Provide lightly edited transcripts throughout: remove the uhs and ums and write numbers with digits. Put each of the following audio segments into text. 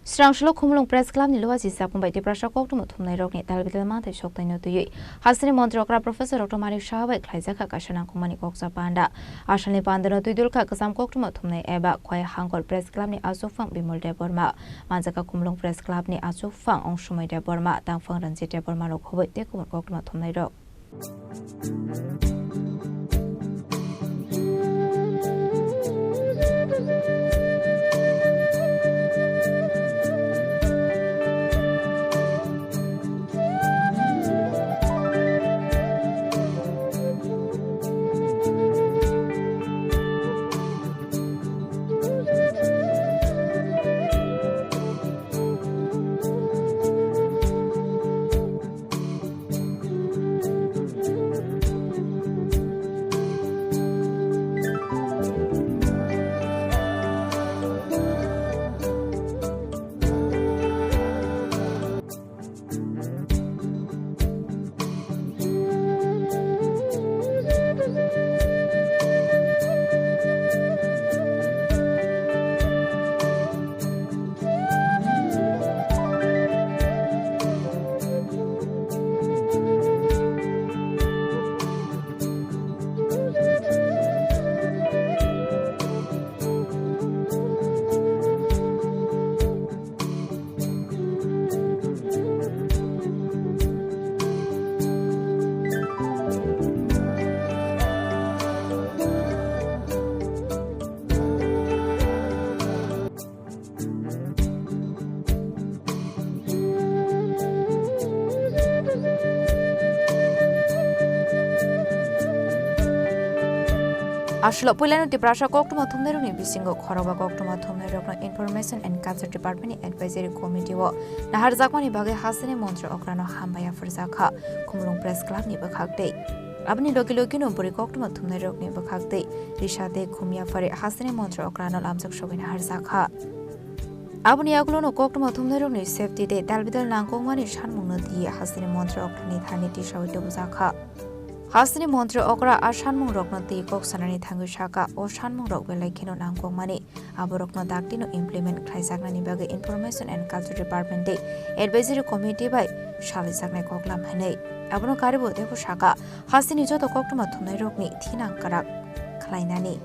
Strangshlo Kumlung Press Club ni luwa sisa kumbai di prasha kok tu mutum nai rokni talbital ma thai shok tai no tu yui hasini montrokra professor Dr. Mari Shahwai khlaija kha kashana kumani koksa panda ashani pandana tuidul kha kasam kok tu mutum nai eba khoi hangol Press Club ni asufang bimol de borma manjaka Kumlung Press Club ni asufang ongshumai de borma tangfang ranjit de borma rok hoboi te kumon kok tu mutum nai rok Ashlo Pulano di Prasha Koktuma Thumneruni Bisingo Khoroba Koktuma Thumnerokna Information and Culture Department Advisory Committee wo Nahar Zakmani Bage Hasini Montre Okrano Hambaya Furzakha Kumlung Press Club ni Bakhakte Abni Loki no Buri Koktuma Thumnerok ni Bakhakte Rishade Khumia Fare Hasini Montre Okrano Lamsak Shogin Harzakha Abni Aglono Koktuma Thumnerok ni Safety Day Dalbidal Nangkongwani Shanmungno di Hasini Montre Okrani Thani Tishawito Buzakha Hasini Montre Okra Ashanmung Rokno Ti Kok Sanani Thangu Shaka O Shanmung Rok Belai Kino Nangkong Mani Aborokno Daktino Implement Khlaisaknani Bage Information and Culture Department Day Advisory Committee by Shalisaknai Koklam Hanei Abono Karibo Devo Shaka Hasini Joto Koktuma Thumnai Rokni Thinang Karak Khlainani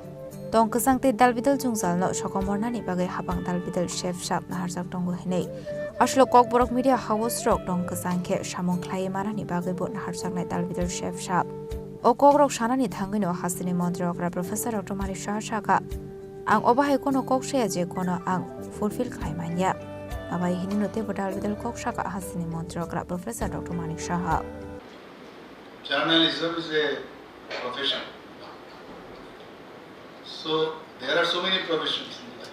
Tongkasangte Dalbidal Jungzalno Shokomornani Bage Habang Dalbidal Chef Shop Naharsak Tongo Hanei Ashlo Kokborok Media House Rock Tongkasangke Shamong Khlai Marani Bage Bot Naharsaknai Dalbidal Chef Shop O Kogrok Shanani Thangino Hasini Montrokra Professor Dr. Mari Shahwai Ang Obahai Kono Kokshaya Je Kono Ang Fulfill Khlaimanya Abai Hinino Te Bodal Bidal Kokshaka Hasini Montrokra Professor Dr. Mari Shahwai Journalism is a profession. So there are so many professions in life.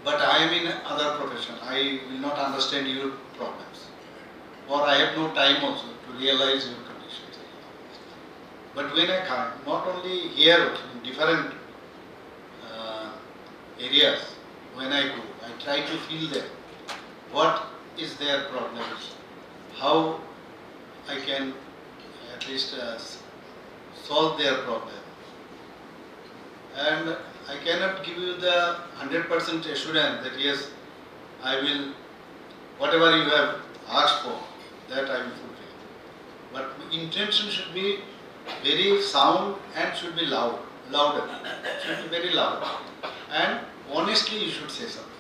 But I am in other profession. I will not understand your problems. Or I have no time also to realize your conditions. But when I come, not only here, in different areas, when I go, I try to feel them. What is their problems? How I can at least solve their problem. And I cannot give you the 100% assurance that yes, I will, whatever you have asked for, that I will fulfill. But intention should be very sound and should be louder, should be very loud. And honestly you should say something.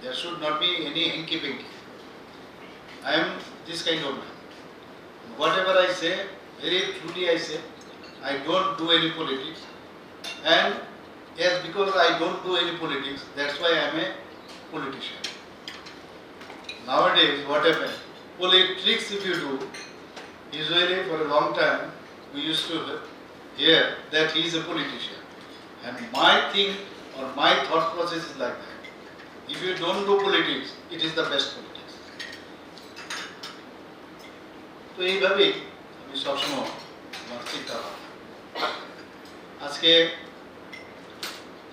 There should not be any hinky-pinky. I am this kind of man. Whatever I say, very truly I say, I don't do any politics. And yes, because I don't do any politics, that's why I am a politician. Nowadays, what happens? Politics if you do, usually for a long time, we used to hear that he is a politician. And my thing or my thought process is like that. If you don't do politics, it is the best politics. তো এইভাবেই আমি সবসময় আমার চিন্তা ভাবনা আজকে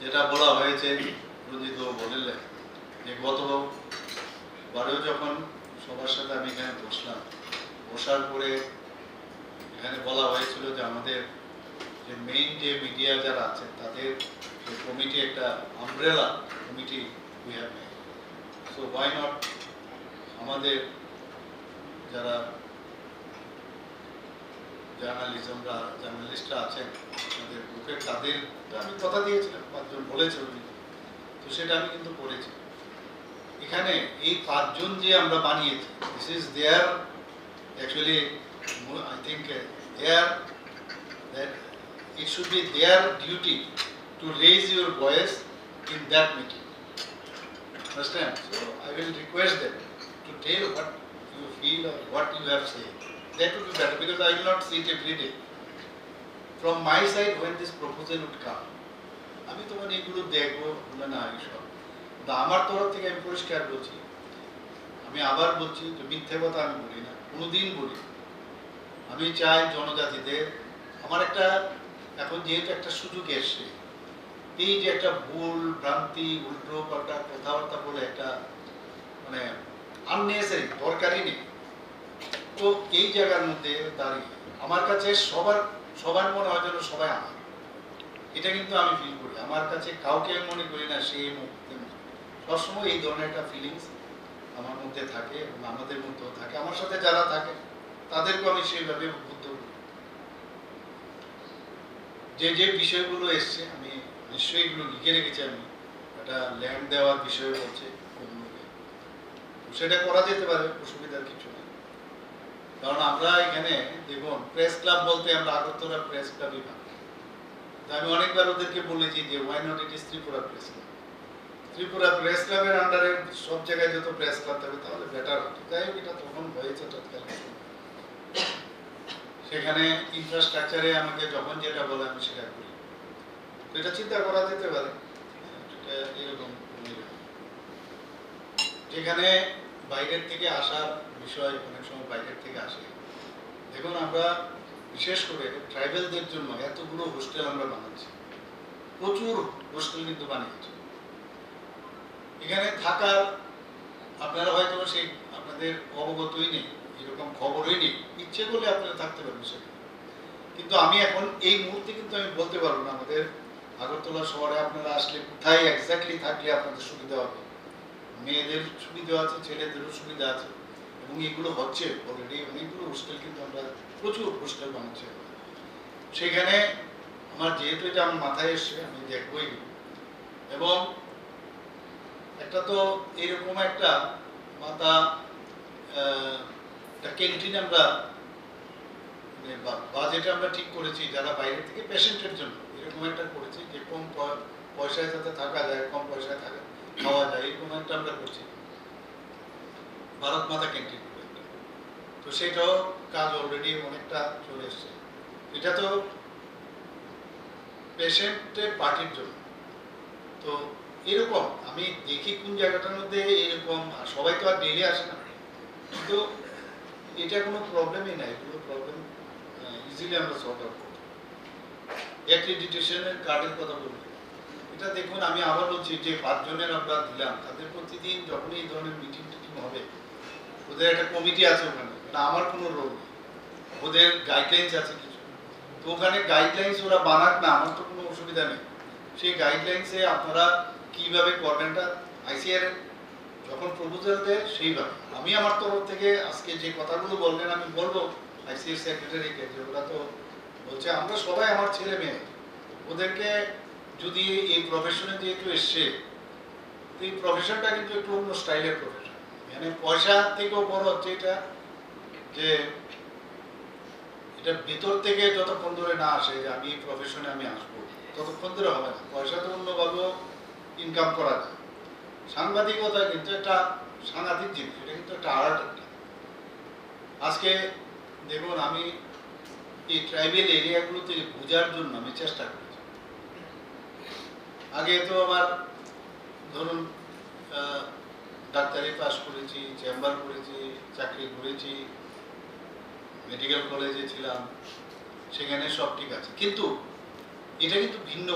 যেটা বলা হয়েছে রঞ্জিত বললেন যে গতবারেও যখন সবার সাথে আমি এখানে বসলাম বসার পরে এখানে বলা হয়েছিল যে আমাদের যে মেইন যে মিডিয়া যারা আছে তাদের যে কমিটি একটা umbrella committee we have made. So why not আমাদের যারা জার্নালিস্টরা আছেন আমাদের গ্রুপের তাদের আমি কথা দিয়েছিলাম, 5 জন বলেছে উনি, তো সেটা আমি কিন্তু করেছি। এখানে এই 5 জন যে আমরা বানিয়েছি, this is there actually I think there that it should be their duty to raise your voice in that meeting. Understand? So I will request them to tell what you feel or what you have said. That would be better because I will not see it every day. From my side, when this proposal would come, আমি তো মানে এগুলো দেখবো না এইসব, কিন্তু আমার তরফ থেকে আমি পরিষ্কার বলছি, আমি আবার বলছি যে মিথ্যে কথা আমি বলি না, কোনোদিন বলি না। আমি চাই জনজাতিদের, আমার একটা এখন যেহেতু একটা সুযোগ এসছে, এই যে একটা ভুল ভ্রান্তি উল্টো পাল্টা কথাবার্তা বলে একটা মানে আননেসেসারি দরকারই নেই, তো এই জায়গার মধ্যে দাঁড়িয়ে আমার কাছে সবার মনে হয় যেন সবাই আমার, এটা কিন্তু আমি ফিল করি। আমার কাছে কাউকে মনে করি না সেই মুহূর্তে, সবসময় এই ধরনের একটা ফিলিংস আমার মধ্যে থাকে এবং আমাদের মধ্যেও থাকে, আমার সাথে যারা থাকে তাদেরকেও আমি সেইভাবে উদ্বুদ্ধ করি। যে যে বিষয়গুলো এসছে আমি নিশ্চয়ই এগুলো লিখে রেখেছি, আমি একটা ল্যান্ড দেওয়ার বিষয় বলছে, সেটা করা যেতে পারে, অসুবিধার কিছু নেই। কারণ আমরা এখানে দেখুন প্রেস ক্লাব বলতে আমরা আগরতলা প্রেস ক্লাবই ভাবি, আমি অনেকবার ওদেরকে বলেছি যে why not it is Tripura press club. Tripura press ক্লাবের আন্ডারে সব জায়গায় যত প্রেস ক্লাব থাকবে তাহলে বেটার হতো। যাই হোক, এটা তখন হয়েছে তৎকালীন, সেখানে ইনফ্রাস্ট্রাকচারে আমাকে যখন যেটা বলে আমি সেটা করি, এটা চিন্তা করা যেতে পারে। এরকম যেখানে বাইরের থেকে আসার বিষয় অনেক সময় বাইরের থেকে আসে, দেখুন আমরা বিশেষ করে ট্রাইবেলদের জন্য এতগুলো হোস্টেল আমরা বানাচ্ছি, প্রচুর হোস্টেল কিন্তু বানিয়েছি। এখানে থাকার আপনারা হয়তো সেই আপনাদের অবগতই নেই, এরকম খবরই নেই, ইচ্ছে করলে আপনারা থাকতে পারবেন সেখানে। কিন্তু আমি এখন এই মুহূর্তে কিন্তু আমি বলতে পারবো না আমাদের আগরতলা শহরে আপনারা আসলে কোথায় এক্স্যাক্টলি থাকলে আপনাদের সুবিধা হবে। মেয়েদের সুবিধা আছে, ছেলেদেরও সুবিধা আছে, এবং এগুলো হচ্ছে অলরেডি। অনেকগুলো হোস্টেল কিন্তু আমরা প্রচুর হোস্টেল বানাচ্ছি। সেখানে আমার যেহেতু এটা আমার মাথায় এসছে আমি দেখবই, এবং একটা তো এরকম একটা মাথা একটা ক্যান্টিন আমরা বাজেট আমরা ঠিক করেছি যারা বাইরে থেকে পেশেন্টের জন্য, এরকম একটা করেছি যে কম পয়সায় যাতে থাকা যায়, কম পয়সায় থাকা খাওয়া যায়, এরকম একটা আমরা করছি ভারত মাতা ক্যান্টিন। তো সেটাও কাজ অলরেডি অনেকটা চলে এসছে। এটা তো পেশেন্টের পার্টির জন্য। তো এরকম আমি দেখি কোন জায়গাটার মধ্যে এরকম, সবাই তো আর ডেলি আসে না, কিন্তু এটা কোনো প্রবলেমই নাই, কোনো প্রবলেম ইজিলি আমরা সর্ট আউট করতে। অ্যাক্রিডিটেশনের কার্ডের কথা বলবো, এটা দেখুন আমি আবার বলছি যে 5 জনের আমরা দিলাম, তাদের প্রতিদিন যখন এই ধরনের মিটিং টিটিং হবে, ওদের একটা কমিটি আছে ওখানে, আমার কোনো রোল নেই, ওদের গাইডলাইন্স আছে কিছু, তো ওখানে গাইডলাইন্স ওরা বানাক না, আমার তো কোনো অসুবিধা নেই। সেই গাইডলাইন্সে আপনারা কিভাবে করবেনটা আইসিআর যখন প্রপোজাল দেয় সেইভাবে আমি আমার তরফ থেকে আজকে যে কথাগুলো বললেন আমি বলবো আইসিআর সেক্রেটারিকে, যে ওরা তো বলছে আমরা সবাই আমার ছেলে মেয়ে, ওদেরকে যদি এই প্রফেশনে যেহেতু এসছে, তো এই প্রফেশনটা কিন্তু একটু অন্য স্টাইলের প্রফেশন, মানে পয়সা থেকেও বড় হচ্ছে এটা, যে এটা ভিতর থেকে যতক্ষণ ধরে না আসে যে আমি এই প্রফেশনে আমি আসবো, ততক্ষণ ধরে হবে না। পয়সা তো অন্যভাবেও ইনকাম করা যায়। সাংবাদিকতা কিন্তু একটা সাংঘাতিক জিনিস, এটা কিন্তু একটা আর্ট একটা। আজকে দেখুন আমি এই ট্রাইবেল এরিয়াগুলোতে বোঝার জন্য আমি চেষ্টা করেছি। আগে তো আমার ধরুন ডাক্তারি পাস করেছি, চেম্বার করেছি, চাকরি করেছি, মেডিকেল কলেজে ছিলাম, সেখানে সব ঠিক আছে, কিন্তু এটা কিন্তু ভিন্ন।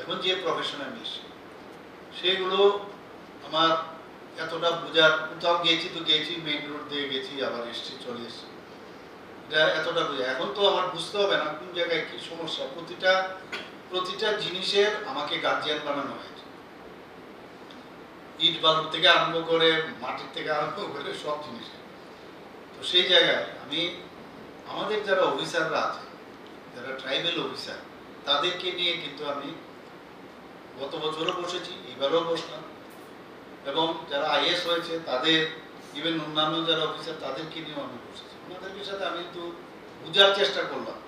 এখন যে প্রফেশনে আমি এসেছি সেগুলো আমার এতটা বোঝার, কোথাও গেছি তো গেছি, মেইন রোড দিয়ে গেছি, আবার এসছি, চলে এসছি, এটা এতটা বোঝা। এখন তো আমার বুঝতে হবে না কোন জায়গায় কি সমস্যা, প্রতিটা জিনিসের আমাকে গার্জিয়ান বানানো হয়েছে। ইট বালুর থেকে আরম্ভ করে মাটির থেকে আরম্ভ করে সব জিনিস। তো সেই জায়গায় আমি আমাদের যারা অফিসাররা আছে, যারা ট্রাইবেল অফিসার, তাদেরকে নিয়ে কিন্তু আমি গত বছরও বসেছি, এবারও বসলাম, এবং যারা আইএস হয়েছে তাদের, ইভেন অন্যান্য যারা অফিসার তাদেরকে নিয়েও আমি বসেছি। ওনাদের সাথে আমি একটু বোঝার চেষ্টা করলাম,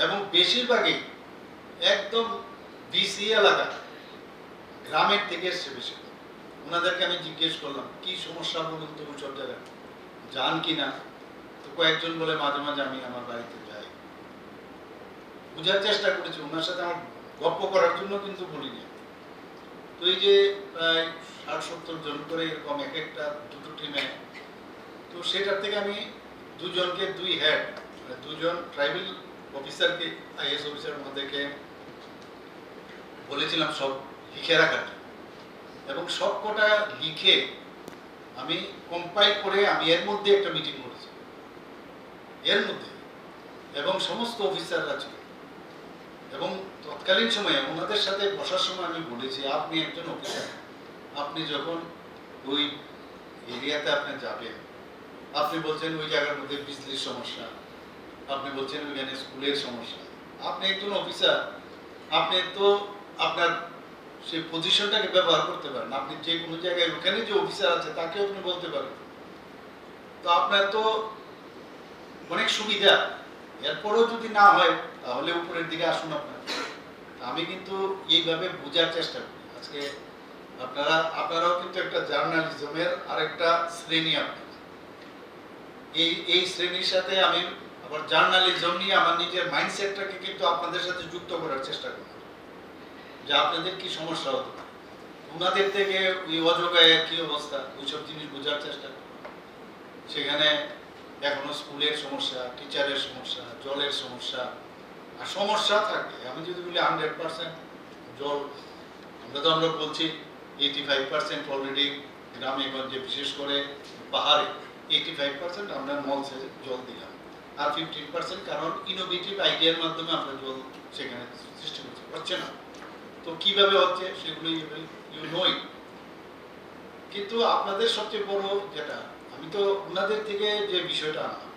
এবং বেশিরভাগই একদম ডিসি এলাকা, গ্রামের থেকে এসছে বেশি। ওনাদেরকে আমি জিজ্ঞেস করলাম কি সমস্যা বলুন তো, সব জায়গায় যান কিনা। তো কয়েকজন বলে মাঝে মাঝে আমি আমার বাড়িতে যাই। বোঝার চেষ্টা করেছি, ওনার সাথে আমার গল্প করার জন্য কিন্তু বলিনি। তো এই যে প্রায় 60-70 জন করে এরকম এক একটা দুটো টিমে, তো সেটার থেকে আমি দুজনকে, দুই হেড, দুজন ট্রাইবেল অফিসারকে, আইএস অফিসার মধ্যেকে বলেছিলাম সব লিখে রাখার জন্য, এবং সব কটা লিখে আমি কম্পাইল করে আমি এর মধ্যে একটা মিটিং করেছি, এর মধ্যে, এবং সমস্ত অফিসাররা ছিল। এবং তৎকালীন সময়ে ওনাদের সাথে বসার সময় আমি বলেছি, আপনি একজন অফিসার, আপনি যখন ওই এরিয়াতে আপনি যাবেন, আপনি বলছেন ওই জায়গার মধ্যে বিজলির সমস্যা, আপনি বলছেন ওইখানে স্কুলের সমস্যা, আপনি একজন অফিসার, আপনি তো আপনার সেই পজিশনটাকে ব্যবহার করতে পারেন। আপনি যে কোনো জায়গায় ওখানে যে অফিসার আছে তাকে আপনি বলতে পারেন, তো আপনার তো অনেক সুবিধা। এরপরেও যদি না হয় তাহলে উপরের দিকে আসুন আপনার। আমি কিন্তু এইভাবে বোঝার চেষ্টা করি। আজকে আপনারাও কিন্তু একটা জার্নালিজমের আরেকটা শ্রেণী, আপনার এই শ্রেণীর সাথে আমি আবার জার্নালিজম নিয়ে আমার নিজের মাইন্ডসেটটাকে কিন্তু আপনাদের সাথে যুক্ত করার চেষ্টা করি, যে আপনাদের কি সমস্যা হতো, ওনাদের থেকে ওই অজগায়ের কি অবস্থা, ওইসব জিনিস বোঝার চেষ্টা করি। সেখানে এখনো স্কুলের সমস্যা, টিচারের সমস্যা, জলের সমস্যা, আর সমস্যা থাকে। আমি যদি বলি 100% জল, আমরা বলছি 85% অলরেডি গ্রামে গঞ্জে, বিশেষ করে পাহাড়ে 85% আমরা নলসে জল দিলাম, আর 15% কারণ ইনোভেটিভ আইডিয়ার মাধ্যমে আমরা জল সেখানে সৃষ্টি করতে পারছি না। তো কিভাবে হচ্ছে সেগুলো ইউ নোই। কিন্তু আপনাদের সবচেয়ে বড় যেটা, আমি তো ওনাদের থেকে যে বিষয়টা আনলাম,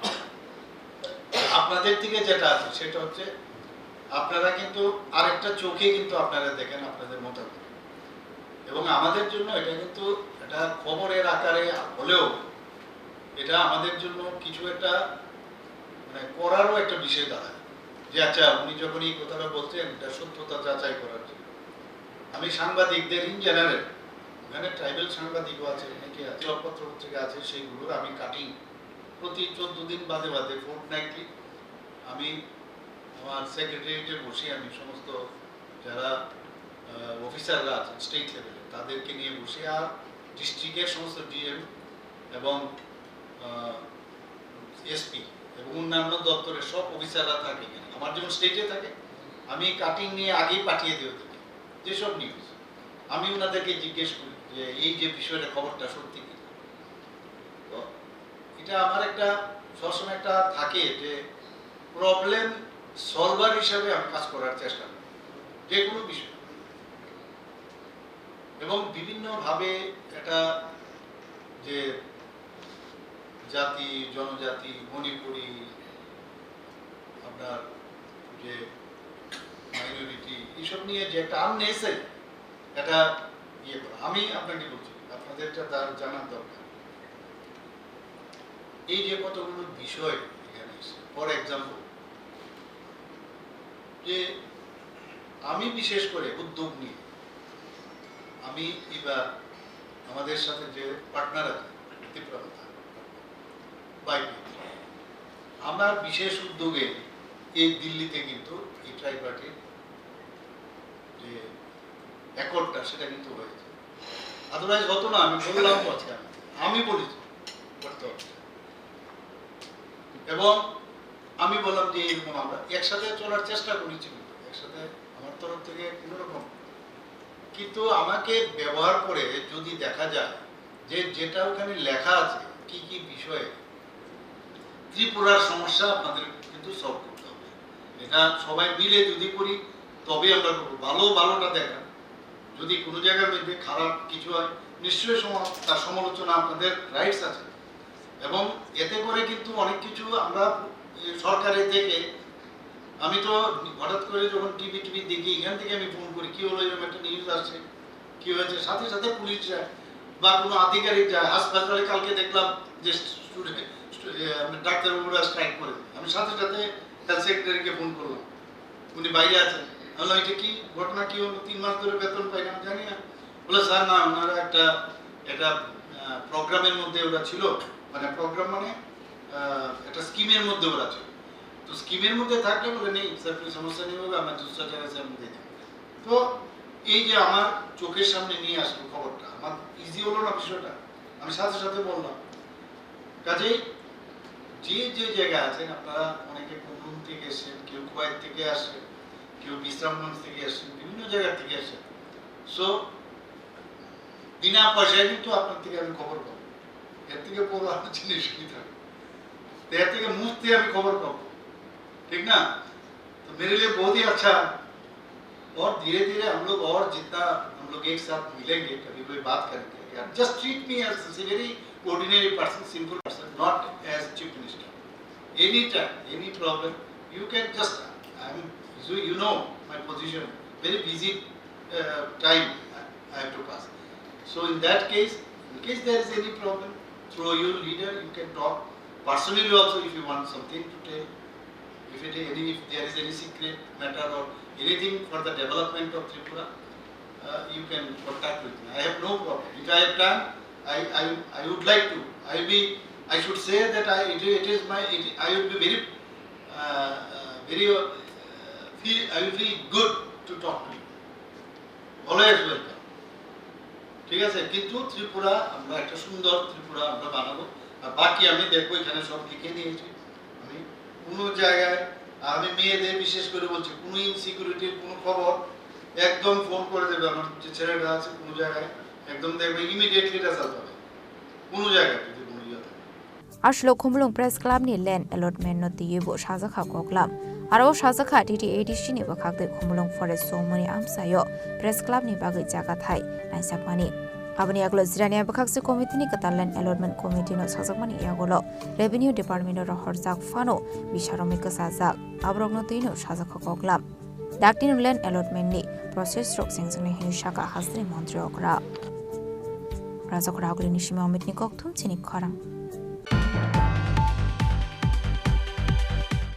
আপনাদের থেকে যেটা আছে সেটা হচ্ছে আপনারা কিন্তু আরেকটা চোখে কিন্তু আপনারা দেখেন আপনাদের মতামত, এবং আমাদের জন্য এটা কিন্তু এটা খবরের আকারে হলেও এটা আমাদের জন্য কিছু একটা মানে করারও একটা বিষয় দাঁড়ায়, যে আচ্ছা উনি যখন এই কথাটা বলছেন এটা সত্যতা যাচাই করার জন্য। আমি সাংবাদিকদের ইন জেনারেল, ওখানে ট্রাইবেল সাংবাদিকও আছে, অনেকে আছে, পত্র পত্রিকা আছে, সেইগুলোর আমি কাটিং প্রতি 14 দিন বাদে বাদে ফোর্টনাইটলি আমি আমার সেক্রেটারিয়েটে বসে আমি সমস্ত যারা অফিসাররা আছেন স্টেট লেভেলে তাদেরকে নিয়ে বসে, আর ডিস্ট্রিক্টের সমস্ত ডিএম এবং এসপি এবং অন্যান্য দপ্তরের সব অফিসাররা থাকে এখানে, আমার যেমন স্টেটে থাকে, আমি কাটিং নিয়ে আগেই পাঠিয়ে দিয়ে থাকি যেসব নিউজ। আমি ওনাদেরকে জিজ্ঞেস করি যে এই যে বিষয়টা খবরটা সত্যি কি। তো এটা আমার একটা সবসময় একটা থাকে যে প্রবলেম সলভার হিসাবে আমি কাজ করার চেষ্টা করি যে কোনো বিষয়, এবং বিভিন্নভাবে এটা যে জাতি জনজাতি মণিপুরি আপনার যে মাইনরিটি এইসব নিয়ে যে একটা আননেসেসারি এটা ইয়ে করা, আমি আপনাকে বলছি আপনাদের তার জানার দরকার। এই যে কতগুলো বিষয় এখানে এসে, ফর এক্সাম্পল যে আমি বিশেষ করে উদ্যোগ নিয়ে, আমি এবার আমাদের সাথে যে পার্টনার আছে আমার বিশেষ উদ্যোগে এই দিল্লিতে কিন্তু এই ট্রাইপার্টির যে অ্যাকর্ডটা সেটা কিন্তু হয়েছে, আদারওয়াইজ হতো না। আমি বললাম আজকে আমি বলেছি করতে হবে, এবং আমি বললাম যে এরকম আমরা একসাথে চলার চেষ্টা করেছি, একসাথে আমার তরফ থেকে কোনোরকম, কিন্তু আমাকে ব্যবহার করে যদি দেখা যায় যে যেটা ওখানে লেখা আছে কি কি বিষয়ে ত্রিপুরার সমস্যা আপনাদের কিন্তু সলভ করতে হবে, এটা সবাই মিলে যদি করি তবে আমরা করবো। ভালোটা দেখা, যদি কোনো জায়গার মধ্যে খারাপ কিছু হয় নিশ্চয়ই তার সমালোচনা আপনাদের রাইটস আছে এবং এতে করে কিন্তু অনেক কিছু আমরা সরকারের থেকে আমি তো হঠাৎ করে যখন টিভি দেখি এখান থেকে আমি ফোন করি কি হলো এরকম একটা নিউজ আসছে কি হয়েছে সাথে সাথে পুলিশ যায় বা কোনো আধিকারিক যায় হাসপাতালে কালকে দেখলাম যে ডাক্তারবাবুরা স্ট্রাইক করে আমি সাথে সাথে হেলথ সেক্রেটারিকে ফোন করলাম উনি বাইরে আছেন বললাম এটা কি ঘটনা কি হলো 3 মাস ধরে বেতন পাই না জানি না বলে স্যার না ওনারা একটা প্রোগ্রামের মধ্যে ওরা ছিল মানে প্রোগ্রাম মানে একটা স্কিমের মধ্যে ওরা ছিল তো স্কিমের মধ্যে থাকলে বলে নেই স্যার कोई সমস্যা নেই होगा मैं दूसरा जगह से हम दे देंगे তো এই যে আমার চোখের সামনে নিয়ে আসলো খবরটা আমার ইজি হলো না বিষয়টা আমি সাথে সাথে বললাম কাজেই যে জায়গা আছেন আপনারা অনেকে কুমরুম থেকে এসেছেন কেউ কুয়েত থেকে আসেন কেউ বিশ্রামগঞ্জ থেকে আসেন বিভিন্ন জায়গা থেকে আসেন সো বিনা পয়সায় কিন্তু আপনার থেকে আমি খবর পাবো এর থেকে বড় আর জিনিস কি থাকে এর থেকে মুফতে আমি খবর পাবো ठीक ना तो मेरे लिए बहुत ही अच्छा और धीरे धीरे हम लोग और जितना हम लोग एक साथ मिलेंगे कभी कोई बात करेंगे यार just treat me as a very ordinary person simple person not as chief minister anytime any problem you can just so you know my position very busy time I have to pass so in that case in case there is any problem through your leader you can talk personally also if you want something to tell if there is any secret matter or anything for the development of Tripura, you can contact with me. I have no problem. If I have time, I would like to. I should say that I would be very, I will feel good to talk to you. Always welcome. ঠিক আছে কিন্তু ত্রিপুরা আমরা একটা সুন্দর ত্রিপুরা আমরা বানাবো আর বাকি আমি দেখবো এখানে সব লিখে নিয়েছি আমি কোনো জায়গায় আমি মেয়েদের বিশেষ করে বলছি কোনো ইনসিকিউরিটির কোনো খবর একদম ফোন করে দেবে আমার যে ছেলেটা আছে কোনো জায়গায় একদম দেখবে ইমিডিয়েটলি রেজাল্ট হবে কোনো জায়গায় যদি কোনো ইয়ে থাকে আসলো খুমলুং প্রেস ক্লাবनि লেন্ড এলটমেন্ট नो दियोबो साजाखा गग्लाम आरो साजाखा टिटि एडिसिनि बखागदे खुमलुं फरेस्ट सोमनि आमसायो प्रेस क्लाबनि बागै जागा थाय नायसाकमानि Abani aglo zirani abakakse committee ni katalan allotment committee no sajak mani yagolo revenue department ro horjak fano bisharomi kasajak abrogno tino sajak koklam daktin land allotment ni process rok sengjungni hinshaka hasri mantri okra Razak raguli nishimi amit ni kokthum chini khara